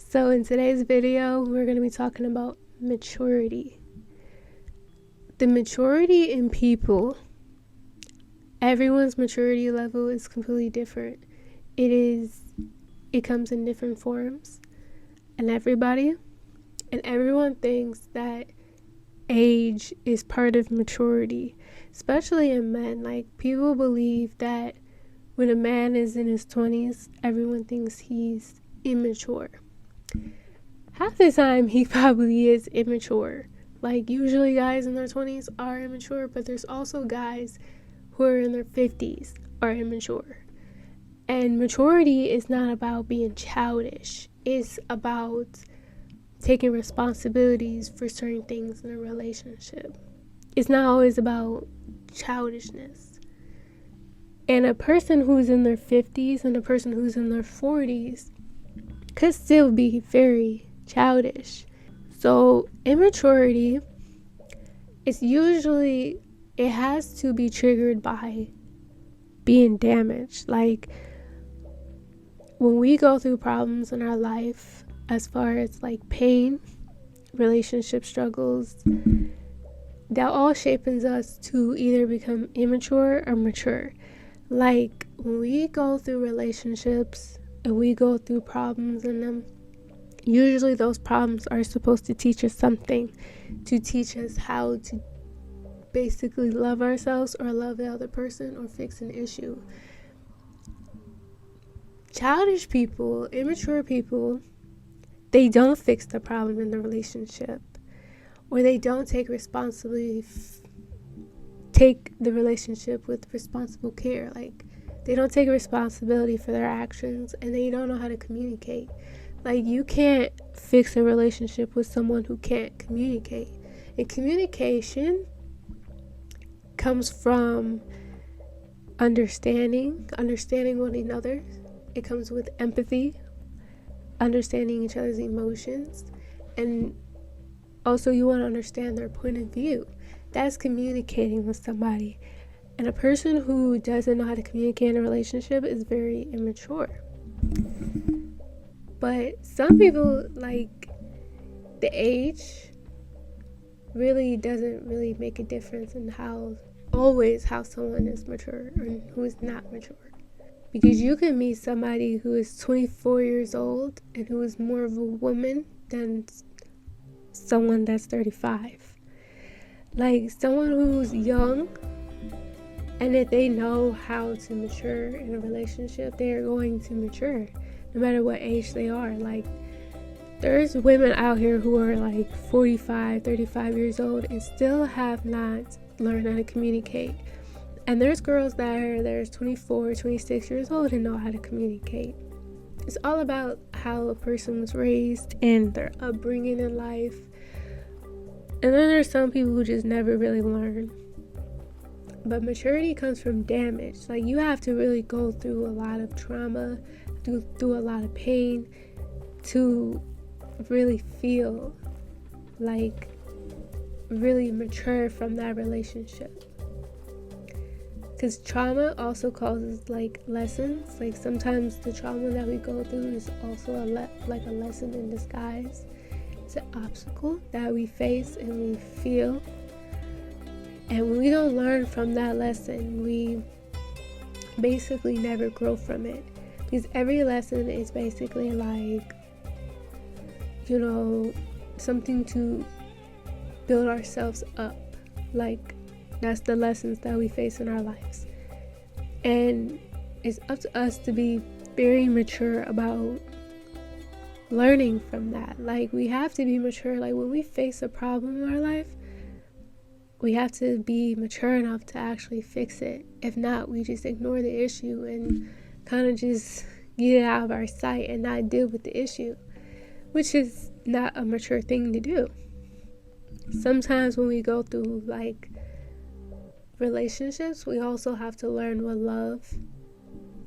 So in today's video, we're going to be talking about maturity. The maturity in people, everyone's maturity level is completely different. It comes in different forms, and everyone thinks that age is part of maturity, especially in men. Like, people believe that when a man is in his 20s, everyone thinks he's immature. Half the time, he probably is immature. Like, usually guys in their 20s are immature, but there's also guys who are in their 50s are immature. And maturity is not about being childish. It's about taking responsibilities for certain things in a relationship. It's not always about childishness. And a person who's in their 50s and a person who's in their 40s could still be very childish. So immaturity it has to be triggered by being damaged. Like, when we go through problems in our life, as far as like pain, relationship struggles, that all shapes us to either become immature or mature. Like, when we go through relationships and we go through problems in them, usually those problems are supposed to teach us something, to teach us how to basically love ourselves or love the other person or fix an issue. Childish people, immature people, they don't fix the problem in the relationship, or they don't take the relationship with responsible care. Like, they don't take responsibility for their actions, and they don't know how to communicate. Like, you can't fix a relationship with someone who can't communicate. And communication comes from understanding one another. It comes with empathy, understanding each other's emotions, and also you want to understand their point of view. That's communicating with somebody. And a person who doesn't know how to communicate in a relationship is very immature. But some people, like, the age really doesn't really make a difference in how someone is mature and who is not mature. Because you can meet somebody who is 24 years old and who is more of a woman than someone that's 35. Like, someone who's young, and if they know how to mature in a relationship, they are going to mature no matter what age they are. Like, there's women out here who are like 45, 35 years old and still have not learned how to communicate. And there's girls there's 24, 26 years old and know how to communicate. It's all about how a person was raised and their upbringing in life. And then there's some people who just never really learn. But maturity comes from damage. Like, you have to really go through a lot of trauma, through a lot of pain to really feel like really mature from that relationship. Because trauma also causes like lessons. Like, sometimes the trauma that we go through is also like a lesson in disguise. It's an obstacle that we face and we feel. And when we don't learn from that lesson, we basically never grow from it. Because every lesson is basically like, something to build ourselves up. Like, that's the lessons that we face in our lives. And it's up to us to be very mature about learning from that. Like, we have to be mature. Like, when we face a problem in our life, we have to be mature enough to actually fix it. If not, we just ignore the issue and kind of just get it out of our sight and not deal with the issue, which is not a mature thing to do. Sometimes when we go through like relationships, we also have to learn what love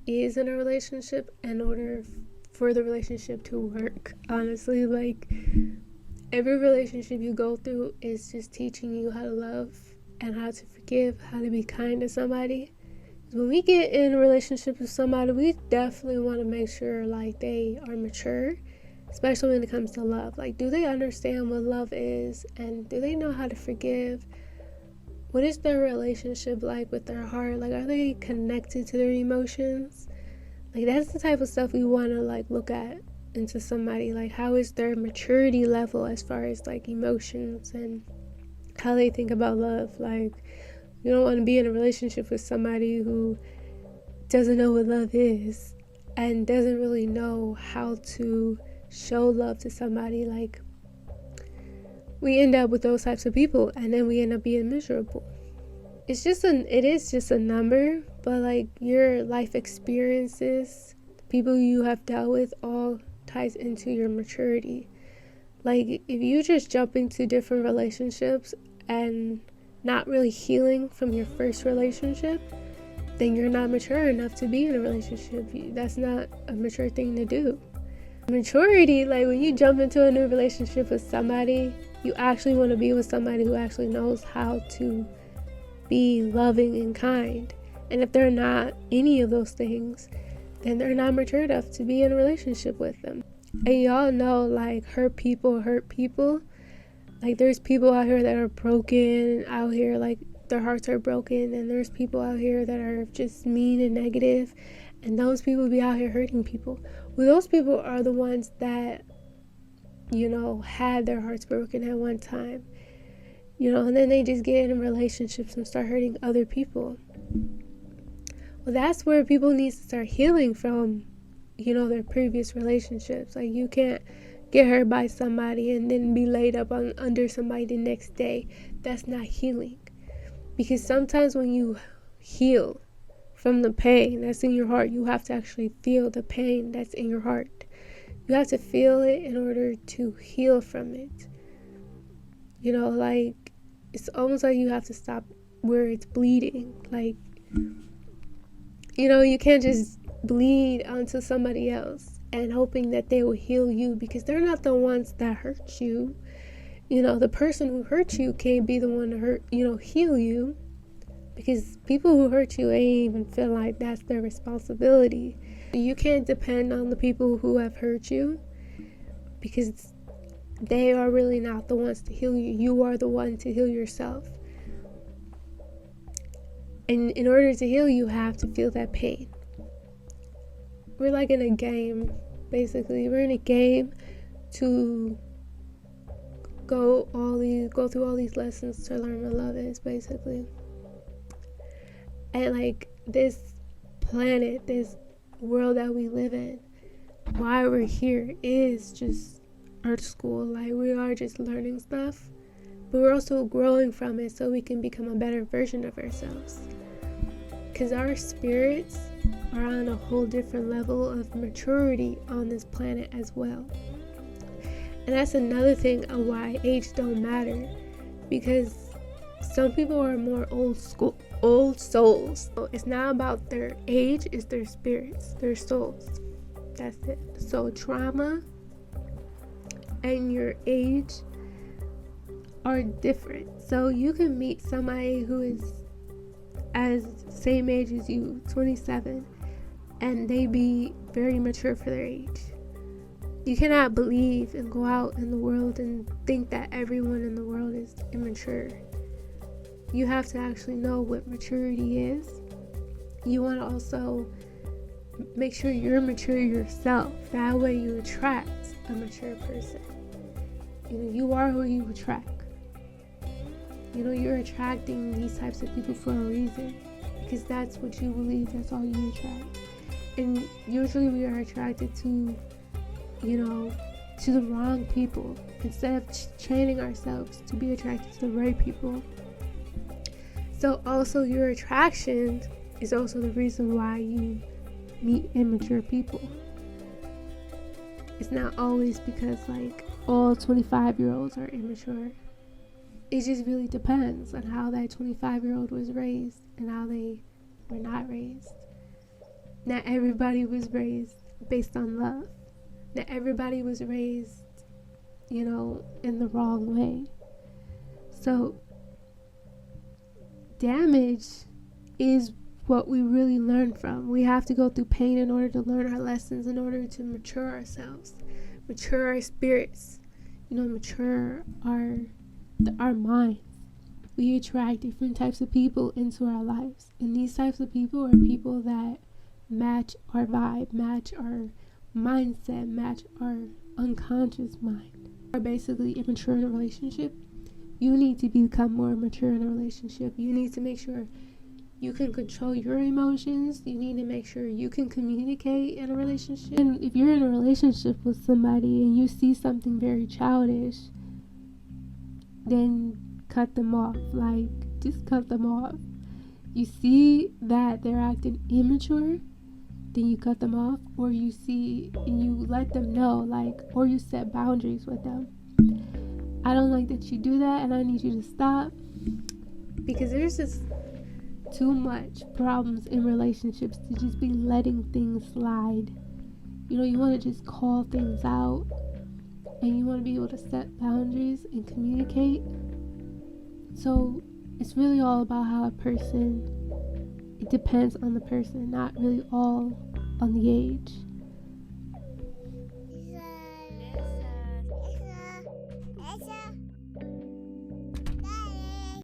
is in a relationship in order for the relationship to work. Honestly, like, every relationship you go through is just teaching you how to love and how to forgive, how to be kind to somebody. When we get in a relationship with somebody, we definitely want to make sure like they are mature especially when it comes to love. Like, do they understand what love is, and do they know how to forgive? What is their relationship like with their heart? Like, are they connected to their emotions? Like, that's the type of stuff we want to like look at into somebody. Like, how is their maturity level as far as like emotions and how they think about love? Like, you don't want to be in a relationship with somebody who doesn't know what love is and doesn't really know how to show love to somebody. Like, we end up with those types of people, and then we end up being miserable. It is just a number, but like your life experiences, the people you have dealt with, all ties into your maturity. Like, if you just jump into different relationships and not really healing from your first relationship, then you're not mature enough to be in a relationship. That's not a mature thing to do. Maturity, like when you jump into a new relationship with somebody, you actually want to be with somebody who actually knows how to be loving and kind. And if they're not any of those things, then they're not mature enough to be in a relationship with them. And y'all know, like, hurt people. Like, there's people out here that are broken out here, like their hearts are broken, and there's people out here that are just mean and negative, and those people be out here hurting people. Well, those people are the ones that, you know, had their hearts broken at one time, you know, and then they just get in relationships and start hurting other people. Well, that's where people need to start healing from, you know, their previous relationships. Like, you can't get hurt by somebody and then be laid up under somebody the next day. That's not healing. Because sometimes when you heal from the pain that's in your heart, you have to actually feel the pain that's in your heart. You have to feel it in order to heal from it. You know, like, it's almost like you have to stop where it's bleeding. Like, you know, you can't just bleed onto somebody else and hoping that they will heal you, because they're not the ones that hurt you. You know, the person who hurt you can't be the one to heal you, because people who hurt you ain't even feel like that's their responsibility. You can't depend on the people who have hurt you, because they are really not the ones to heal you. You are the one to heal yourself. And in order to heal, you have to feel that pain. We're like in a game, basically. We're in a game to go through all these lessons to learn what love is, basically. And like, this planet, this world that we live in, why we're here is just art school. Like, we are just learning stuff, but we're also growing from it so we can become a better version of ourselves. Because our spirits are on a whole different level of maturity on this planet as well. And that's another thing of why age don't matter, because some people are more old souls. So it's not about their age, it's their spirits, their souls. That's it. So trauma and your age are different. So you can meet somebody who is as same age as you, 27, and they be very mature for their age. You cannot believe and go out in the world and think that everyone in the world is immature. You have to actually know what maturity is. You want to also make sure you're mature yourself. That way you attract a mature person. You know, you are who you attract. You know, you're attracting these types of people for a reason, because that's what you believe, that's all you attract. And usually we are attracted to, you know, to the wrong people, instead of training ourselves to be attracted to the right people. So also, your attraction is also the reason why you meet immature people. It's not always because like all 25-year-olds are immature. It just really depends on how that 25-year-old was raised and how they were not raised. Not everybody was raised based on love. Not everybody was raised, you know, in the wrong way. So damage is what we really learn from. We have to go through pain in order to learn our lessons, in order to mature ourselves. mature our spirits, mature our minds. We attract different types of people into our lives, and these types of people are people that match our vibe, match our mindset, match our unconscious mind. Are basically immature in a relationship. You need to become more mature in a relationship. You need to make sure you can control your emotions. You need to make sure you can communicate in a relationship. And if you're in a relationship with somebody and you see something very childish, then cut them off. Like, just cut them off. You see that they're acting immature, then you cut them off, or you see and you let them know, like, or you set boundaries with them. I don't like that you do that, and I need you to stop, because there's just too much problems in relationships to just be letting things slide. You want to just call things out, and you want to be able to set boundaries and communicate. So it's really all about how a person, it depends on the person, not really all on the age.